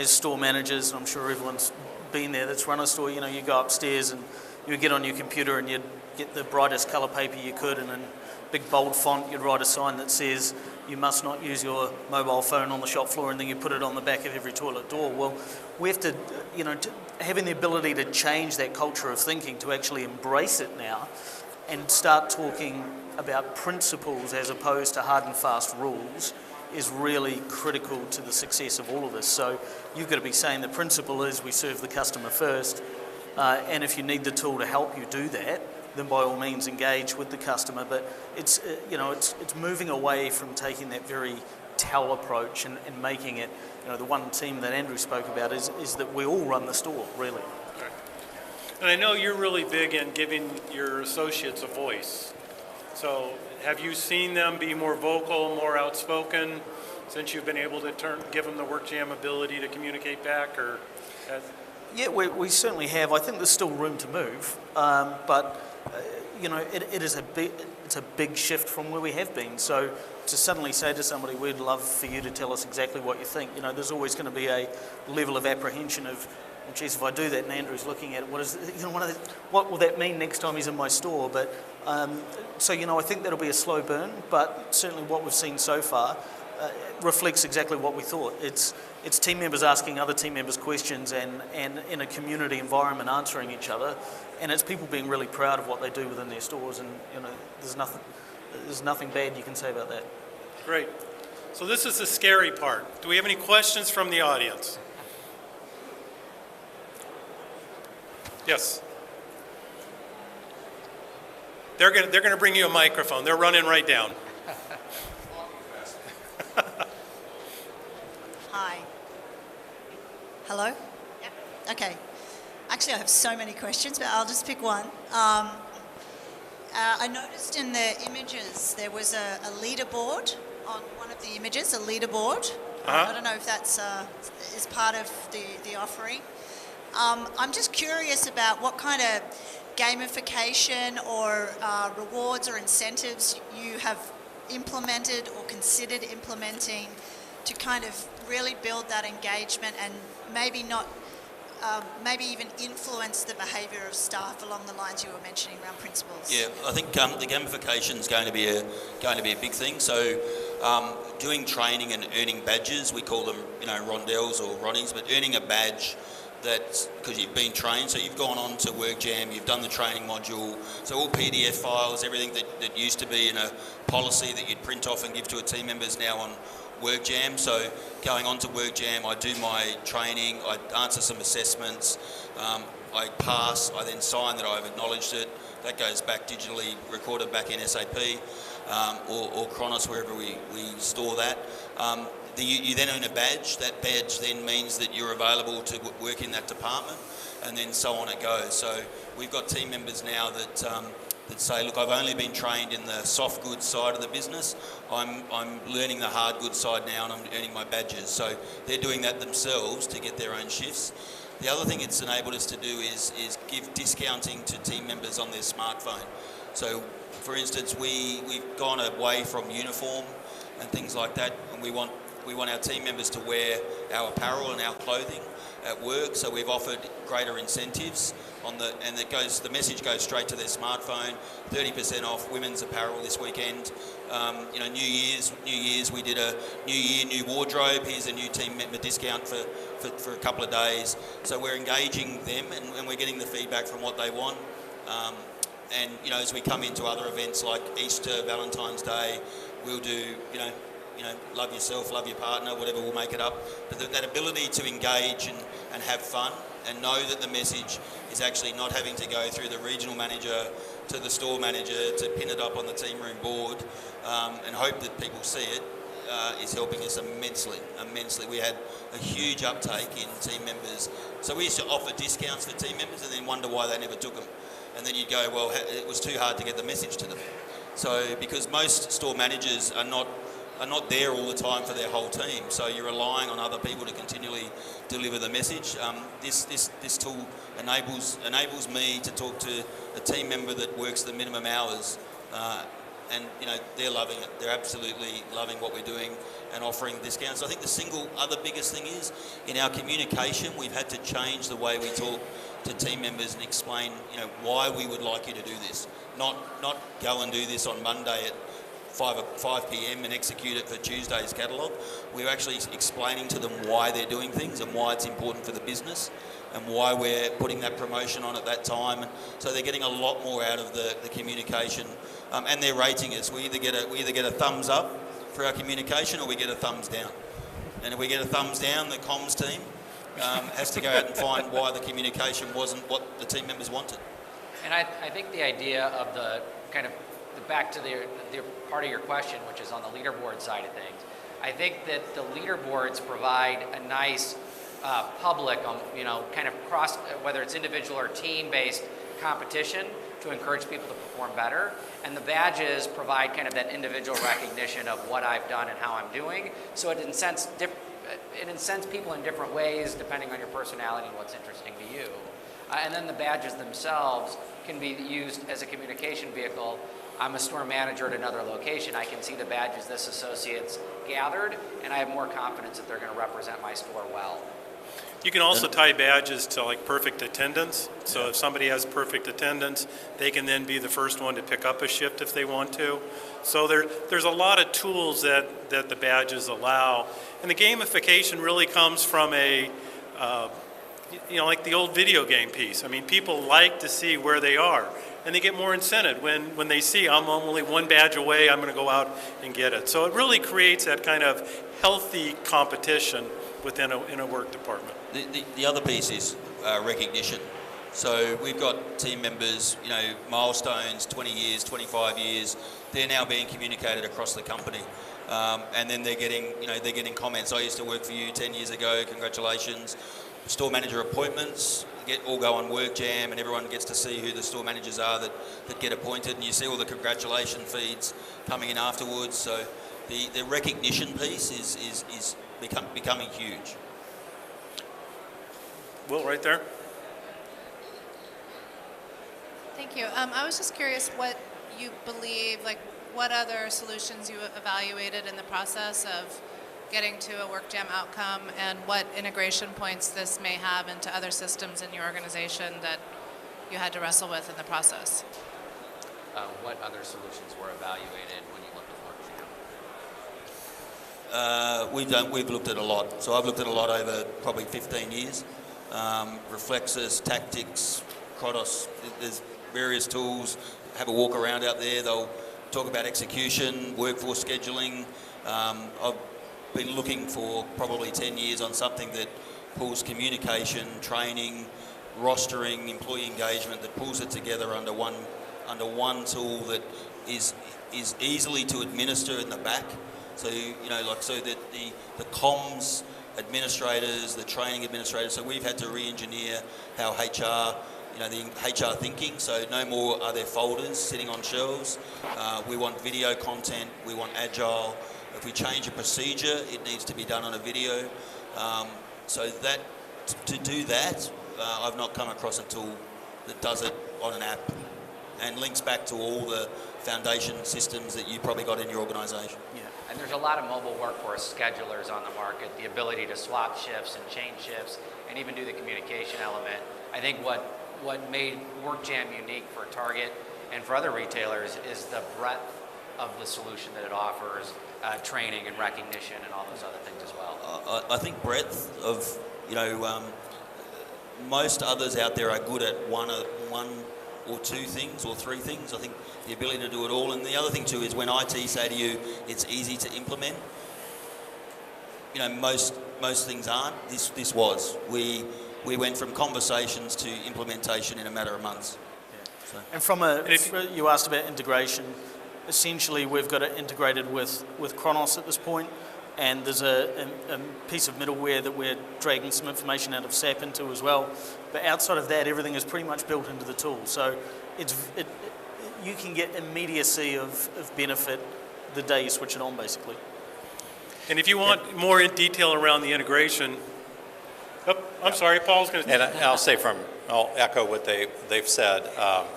store managers, and I'm sure everyone's been there that's run a store, you go upstairs and you get on your computer and you'd get the brightest colour paper you could, and in big bold font you'd write a sign that says you must not use your mobile phone on the shop floor, and then you put it on the back of every toilet door. Well, we have to, having the ability to change that culture of thinking to actually embrace it now and start talking about principles as opposed to hard and fast rules is really critical to the success of all of us. So you've got to be saying the principle is we serve the customer first, and if you need the tool to help you do that, then by all means engage with the customer. But it's moving away from taking that very towel approach and making it, the one team that Andrew spoke about is that we all run the store, really. Okay. And I know you're really big in giving your associates a voice. So have you seen them be more vocal, more outspoken since you've been able to give them the WorkJam ability to communicate back? Or Yeah, we certainly have. I think there's still room to move, but it's a big shift from where we have been. So to suddenly say to somebody, we'd love for you to tell us exactly what you think, there's always going to be a level of apprehension of, well, geez, if I do that and Andrew's looking at it, what will that mean next time he's in my store? But so I think that'll be a slow burn, but certainly what we've seen so far reflects exactly what we thought. It's team members asking other team members questions and in a community environment answering each other, and it's people being really proud of what they do within their stores, and there's nothing bad you can say about that. Great. So this is the scary part. Do we have any questions from the audience? Yes. They're going to bring you a microphone. They're running right down. Hi. Hello? Yeah. Okay. Actually, I have so many questions, but I'll just pick one. I noticed in the images there was a leaderboard on one of the images, a leaderboard. Uh-huh. I don't know if that's is part of the offering. I'm just curious about what kind of gamification or rewards or incentives you have implemented or considered implementing to kind of really build that engagement and maybe even influence the behaviour of staff along the lines you were mentioning around principles. Yeah, I think the gamification is going to be a big thing. So doing training and earning badges, we call them rondelles or Ronnies, but earning a badge that's because you've been trained, so you've gone on to WorkJam, you've done the training module, so all PDF files, everything that used to be in a policy that you'd print off and give to a team member is now on WorkJam. So going on to WorkJam, I do my training, I answer some assessments, I pass, I then sign that I've acknowledged it. That goes back digitally, recorded back in SAP or Kronos, wherever we store that. You then earn a badge. That badge then means that you're available to work in that department, and then so on it goes. So we've got team members now that say, look, I've only been trained in the soft goods side of the business. I'm learning the hard goods side now, and I'm earning my badges. So they're doing that themselves to get their own shifts. The other thing it's enabled us to do is give discounting to team members on their smartphone. So, for instance, we've gone away from uniform and things like that, and we want our team members to wear our apparel and our clothing at work, so we've offered greater incentives the message goes straight to their smartphone. 30% off women's apparel this weekend. New Year's we did a New Year, new wardrobe. Here's a new team member discount for a couple of days. So we're engaging them and we're getting the feedback from what they want. As we come into other events like Easter, Valentine's Day, we'll do love yourself, love your partner, whatever, we'll make it up. But that ability to engage and have fun and know that the message is actually not having to go through the regional manager to the store manager to pin it up on the team room board and hope that people see it is helping us immensely. We had a huge uptake in team members. So we used to offer discounts for team members and then wonder why they never took them. and then you'd go, well, it was too hard to get the message to them. So because most store managers are not there all the time for their whole team, so you're relying on other people to continually deliver the message. This tool enables me to talk to a team member that works the minimum hours, and they're loving it. They're absolutely loving what we're doing and offering discounts. I think the single other biggest thing is in our communication, we've had to change the way we talk to team members and explain why we would like you to do this. Not go and do this on Monday at 5 p.m. and execute it for Tuesday's catalogue. We're actually explaining to them why they're doing things and why it's important for the business and why we're putting that promotion on at that time. So they're getting a lot more out of the communication, and they're rating us. We either get a thumbs up for our communication or we get a thumbs down. And if we get a thumbs down, the comms team has to go out and find why the communication wasn't what the team members wanted. And I think the idea of the kind of back to the part of your question, which is on the leaderboard side of things, I think that the leaderboards provide a nice public, kind of cross, whether it's individual or team-based competition to encourage people to perform better. And the badges provide kind of that individual recognition of what I've done and how I'm doing. So it incents people in different ways depending on your personality and what's interesting to you. And then the badges themselves can be used as a communication vehicle. I'm a store manager at another location. I can see the badges this associate's gathered, and I have more confidence that they're going to represent my store well. You can also tie badges to like perfect attendance. So if somebody has perfect attendance, they can then be the first one to pick up a shift if they want to. So there's a lot of tools that the badges allow. And the gamification really comes from a, like the old video game piece. I mean, people like to see where they are. And they get more incented when they see I'm only one badge away, I'm going to go out and get it. So it really creates that kind of healthy competition within a work department. The other piece is recognition. So we've got team members, milestones, 20 years, 25 years. They're now being communicated across the company, and then they're getting comments. I used to work for you 10 years ago. Congratulations. Store manager appointments. All go on WorkJam, and everyone gets to see who the store managers are that get appointed, and you see all the congratulation feeds coming in afterwards. So the recognition piece is becoming huge. Will, right there. Thank you. I was just curious what you believe, what other solutions you evaluated in the process of getting to a WorkJam outcome, and what integration points this may have into other systems in your organization that you had to wrestle with in the process. What other solutions were evaluated when you looked at WorkJam? We've looked at a lot. So I've looked at a lot over probably 15 years. Reflexes, Tactics, Kronos, there's various tools. Have a walk around out there. They'll talk about execution, workforce scheduling. I've been looking for probably 10 years on something that pulls communication, training, rostering, employee engagement, that pulls it together under one tool that is easily to administer in the back. So so that the comms administrators, the training administrators. So we've had to re-engineer how HR, the HR thinking. So no more are there folders sitting on shelves. We want video content. We want agile. If we change a procedure, it needs to be done on a video. So that to do that, I've not come across a tool that does it on an app and links back to all the foundation systems that you probably got in your organisation. Yeah, and there's a lot of mobile workforce schedulers on the market, the ability to swap shifts and change shifts and even do the communication element. I think what made WorkJam unique for Target and for other retailers is the breadth of the solution that it offers, training and recognition and all those other things as well. I think breadth of, most others out there are good at one or two things or three things. I think the ability to do it all. And the other thing too is when IT say to you, it's easy to implement, most things aren't. This was. We went from conversations to implementation in a matter of months. Yeah. So. And you asked about integration. Essentially, we've got it integrated with Kronos at this point. And there's a piece of middleware that we're dragging some information out of SAP into as well. But outside of that, everything is pretty much built into the tool. So you can get immediacy of benefit the day you switch it on, basically. And if you want more in detail around the integration, I'm sorry, Paul's going to... And I'll echo what they've said.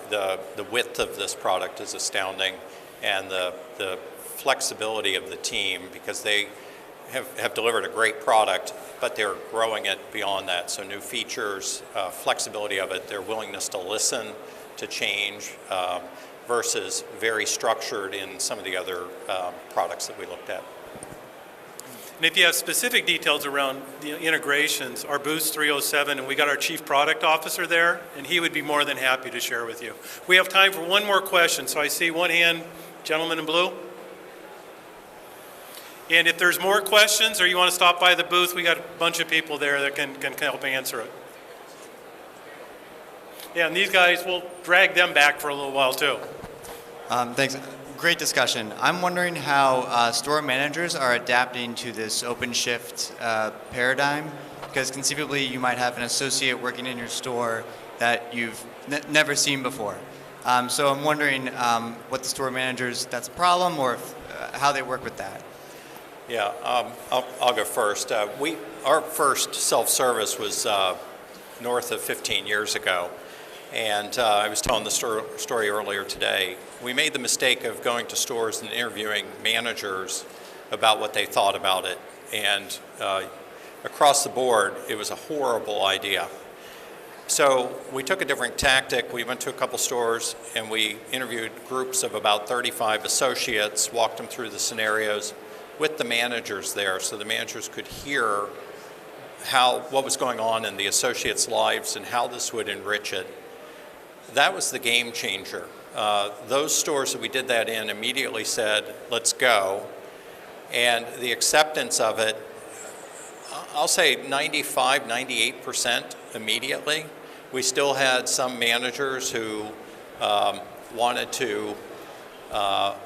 The width of this product is astounding, and the flexibility of the team, because they have delivered a great product, but they're growing it beyond that. So new features, flexibility of it, their willingness to listen, to change, versus very structured in some of the other products that we looked at. And if you have specific details around the integrations, our booth's 307, and we got our Chief Product Officer there, and he would be more than happy to share with you. We have time for one more question. So I see one hand, gentleman in blue. And if there's more questions or you want to stop by the booth, we got a bunch of people there that can help answer it. Yeah, and these guys, we'll drag them back for a little while too. Thanks. Great discussion. I'm wondering how store managers are adapting to this OpenShift paradigm, because conceivably you might have an associate working in your store that you've never seen before. So I'm wondering what the store managers, that's a problem, or how they work with that. Yeah, I'll go first. Our first self-service was north of 15 years ago. And I was telling the story earlier today. We made the mistake of going to stores and interviewing managers about what they thought about it. And across the board, it was a horrible idea. So we took a different tactic. We went to a couple stores and we interviewed groups of about 35 associates, walked them through the scenarios with the managers there, so the managers could hear what was going on in the associates' lives and how this would enrich it. That was the game changer. Those stores that we did that in immediately said, let's go. And the acceptance of it, I'll say 95, 98% immediately. We still had some managers who wanted to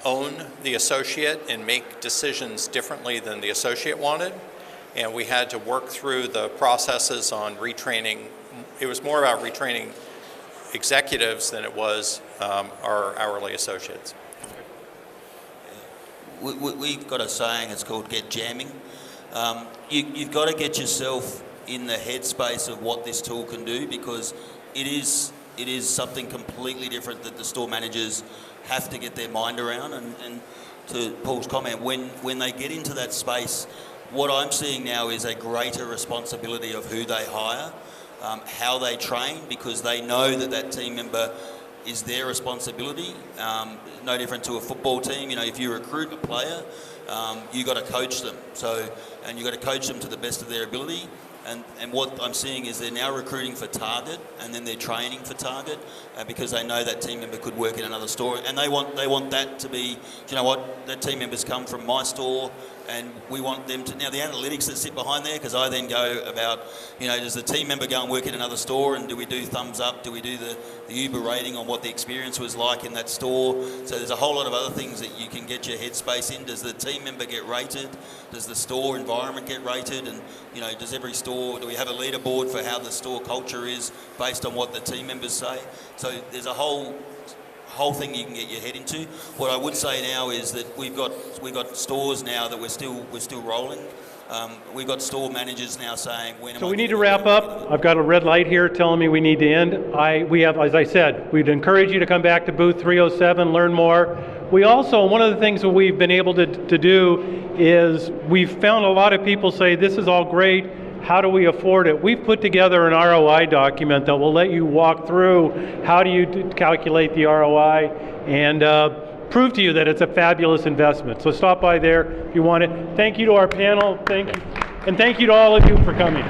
own the associate and make decisions differently than the associate wanted. And we had to work through the processes on retraining. It was more about retraining executives than it was our hourly associates. We've got a saying, it's called get jamming. You've got to get yourself in the headspace of what this tool can do, because it is something completely different that the store managers have to get their mind around. And to Paul's comment, when they get into that space, what I'm seeing now is a greater responsibility of who they hire, how they train, because they know that team member is their responsibility. No different to a football team. You know, if you recruit a player, you got to coach them. And you got to coach them to the best of their ability. And what I'm seeing is they're now recruiting for target, and then they're training for target, because they know that team member could work in another store, and they want that to be, you know what, that team members come from my store, and we want them to. Now the analytics that sit behind there, because I then go about, you know, does the team member go and work in another store, and do we do thumbs up? Do we do the Uber rating on what the experience was like in that store? So there's a whole lot of other things that you can get your headspace in. Does the team member get rated? Does the store environment get rated? And, you know, does every store, do we have a leaderboard for how the store culture is based on what the team members say? So there's a whole thing you can get your head into. What I would say now is that we've got stores now that we're still rolling. We've got store managers now saying, so we need to wrap up. I've got a red light here telling me we need to end. We have, as I said, we'd encourage you to come back to booth 307, learn more. We also, one of the things that we've been able to do is we've found a lot of people say, this is all great, how do we afford it? We've put together an ROI document that will let you walk through how do you calculate the ROI and prove to you that it's a fabulous investment. So stop by there if you want it. Thank you to our panel. Thank you. And thank you to all of you for coming.